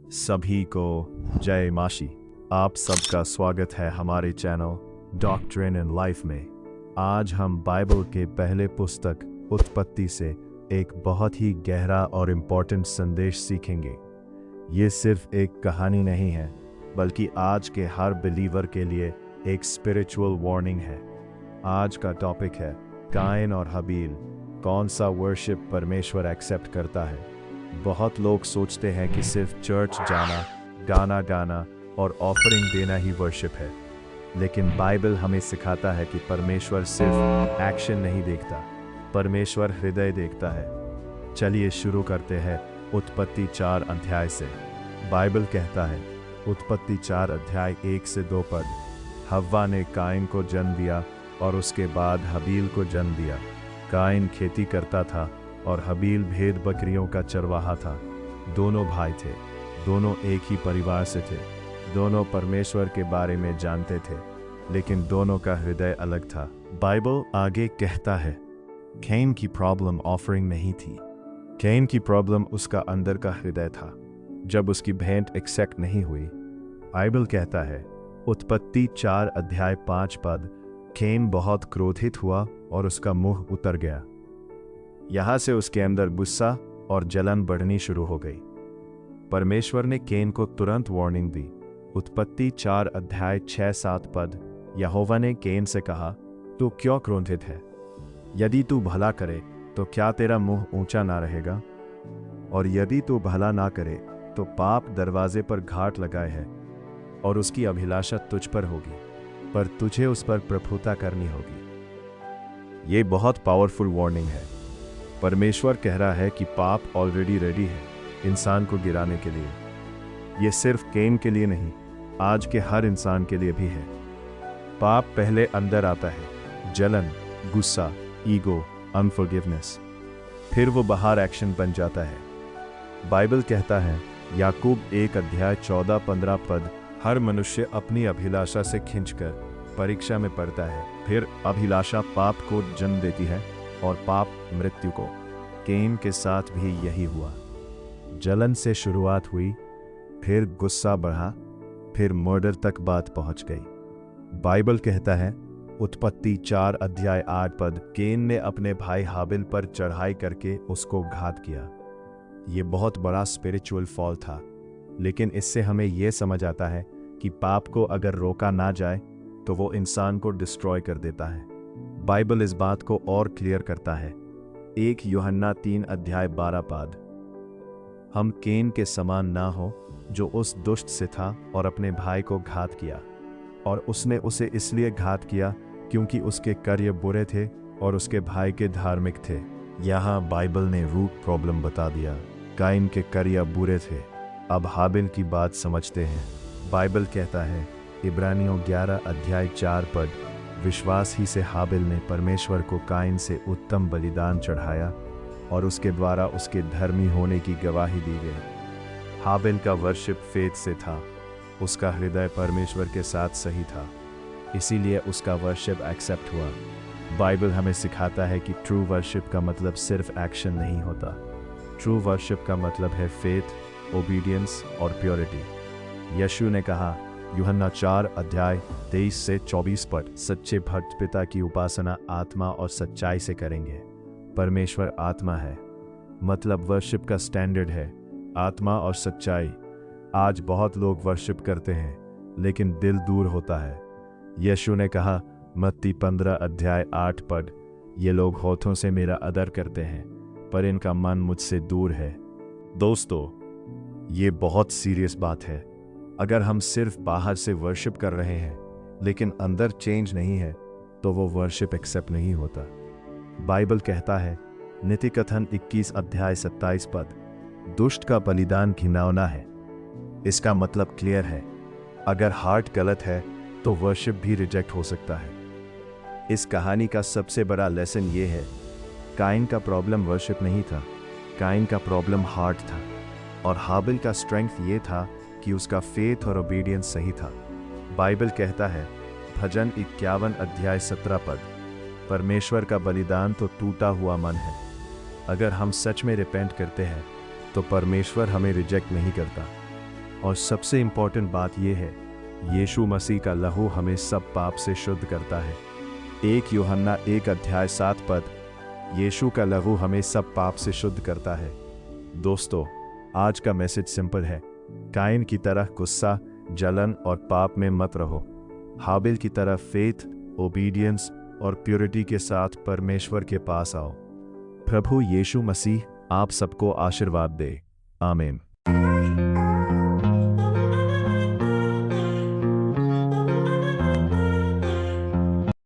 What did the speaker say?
सभी को जय माशी। आप सबका स्वागत है हमारे चैनल डॉक्ट्रिन इन लाइफ में। आज हम बाइबल के पहले पुस्तक उत्पत्ति से एक बहुत ही गहरा और इम्पोर्टेंट संदेश सीखेंगे। ये सिर्फ एक कहानी नहीं है, बल्कि आज के हर बिलीवर के लिए एक स्पिरिचुअल वार्निंग है। आज का टॉपिक है काइन और हबील, कौन सा वर्शिप परमेश्वर एक्सेप्ट करता है। बहुत लोग सोचते हैं कि सिर्फ चर्च जाना, गाना गाना और ऑफरिंग देना ही वर्शिप है, लेकिन बाइबल हमें सिखाता है कि परमेश्वर सिर्फ एक्शन नहीं देखता, परमेश्वर हृदय देखता है। चलिए शुरू करते हैं उत्पत्ति 4 अध्याय से। बाइबल कहता है, उत्पत्ति 4 अध्याय 1 से 2 पद, हव्वा ने काइन को जन्म दिया और उसके बाद हबील को जन्म दिया। काइन खेती करता था और हबील भेड़ बकरियों का चरवाहा था। दोनों भाई थे, दोनों एक ही परिवार से थे, दोनों परमेश्वर के बारे में जानते थे, लेकिन दोनों का हृदय अलग था। बाइबल आगे कहता है, कैन की प्रॉब्लम ऑफरिंग नहीं थी, कैन की प्रॉब्लम उसका अंदर का हृदय था। जब उसकी भेंट एक्सेप्ट नहीं हुई, बाइबल कहता है उत्पत्ति 4 अध्याय 5 पद, कैन बहुत क्रोधित हुआ और उसका मुंह उतर गया। यहां से उसके अंदर गुस्सा और जलन बढ़नी शुरू हो गई। परमेश्वर ने कैन को तुरंत वार्निंग दी। उत्पत्ति 4 अध्याय 6-7 पद, यहोवा ने कैन से कहा, तू क्यों क्रोधित है? यदि तू भला करे तो क्या तेरा मुंह ऊंचा ना रहेगा? और यदि तू भला ना करे तो पाप दरवाजे पर घाट लगाए है और उसकी अभिलाषा तुझ पर होगी, पर तुझे उस पर प्रभुता करनी होगी। ये बहुत पावरफुल वार्निंग है। परमेश्वर कह रहा है कि पाप ऑलरेडी रेडी है इंसान को गिराने के लिए। ये सिर्फ कैन के लिए नहीं, आज के हर इंसान के लिए भी है। पाप पहले अंदर आता है, जलन, गुस्सा, ईगो, अनफॉरगिवनेस, फिर वो बाहर एक्शन बन जाता है। बाइबल कहता है, याकूब 1 अध्याय 14-15 पद, हर मनुष्य अपनी अभिलाषा से खींचकर परीक्षा में पड़ता है, फिर अभिलाषा पाप को जन्म देती है और पाप मृत्यु को। कैन के साथ भी यही हुआ। जलन से शुरुआत हुई, फिर गुस्सा बढ़ा, फिर मर्डर तक बात पहुंच गई। बाइबल कहता है उत्पत्ति 4 अध्याय 8 पद, कैन ने अपने भाई हाबिल पर चढ़ाई करके उसको घात किया। ये बहुत बड़ा स्पिरिचुअल फॉल था, लेकिन इससे हमें यह समझ आता है कि पाप को अगर रोका ना जाए तो वो इंसान को डिस्ट्रॉय कर देता है। बाइबल इस बात को और क्लियर करता है। 1 यूहन्ना 3 अध्याय 12 पद, हम कैन के समान ना हो जो उस दुष्ट से था और अपने भाई को घात किया, और उसने उसे इसलिए घात किया क्योंकि उसके कार्य बुरे थे और उसके भाई के धार्मिक थे। यहाँ बाइबल ने रूट प्रॉब्लम बता दिया। काइन के कार्य बुरे थे। अब हाबिल की बात समझते हैं। बाइबल कहता है इब्रानियों 11 अध्याय 4 पद, विश्वास ही से हाबिल ने परमेश्वर को काइन से उत्तम बलिदान चढ़ाया और उसके द्वारा उसके धर्मी होने की गवाही दी गई। हाबिल का वर्शिप फेथ से था, उसका हृदय परमेश्वर के साथ सही था, इसीलिए उसका वर्शिप एक्सेप्ट हुआ। बाइबल हमें सिखाता है कि ट्रू वर्शिप का मतलब सिर्फ एक्शन नहीं होता। ट्रू वर्शिप का मतलब है फेथ, ओबीडियंस और प्योरिटी। यीशु ने कहा यूहन्ना 4 अध्याय 23 से 24 पद, सच्चे भक्त पिता की उपासना आत्मा और सच्चाई से करेंगे। परमेश्वर आत्मा है, मतलब वर्शिप का स्टैंडर्ड है आत्मा और सच्चाई। आज बहुत लोग वर्शिप करते हैं, लेकिन दिल दूर होता है। यीशु ने कहा मत्ती 15 अध्याय 8 पद, ये लोग होठों से मेरा आदर करते हैं, पर इनका मन मुझसे दूर है। दोस्तों, ये बहुत सीरियस बात है। अगर हम सिर्फ बाहर से वर्शिप कर रहे हैं लेकिन अंदर चेंज नहीं है, तो वो वर्शिप एक्सेप्ट नहीं होता। बाइबल कहता है नीति कथन 21 अध्याय 27 पद, दुष्ट का बलिदान घिनौना है। इसका मतलब क्लियर है, अगर हार्ट गलत है तो वर्शिप भी रिजेक्ट हो सकता है। इस कहानी का सबसे बड़ा लेसन ये है, काइन का प्रॉब्लम वर्शिप नहीं था, काइन का प्रॉब्लम हार्ट था, और हाबिल का स्ट्रेंथ ये था कि उसका फेथ और ओबीडियंस सही था। बाइबल कहता है भजन 51 अध्याय 17 पद, परमेश्वर का बलिदान तो टूटा हुआ मन है। अगर हम सच में रिपेंट करते हैं तो परमेश्वर हमें रिजेक्ट नहीं करता। और सबसे इंपॉर्टेंट बात यह है, यीशु मसीह का लहू हमें सब पाप से शुद्ध करता है। 1 यूहन्ना 1:7 यीशु का लहू हमें सब पाप से शुद्ध करता है। दोस्तों, आज का मैसेज सिंपल है। काइन की तरह गुस्सा, जलन और पाप में मत रहो। हाबिल की तरह फेथ, ओबीडियंस और प्योरिटी के साथ परमेश्वर के पास आओ। प्रभु यीशु मसीह आप सबको आशीर्वाद दे। आमीन।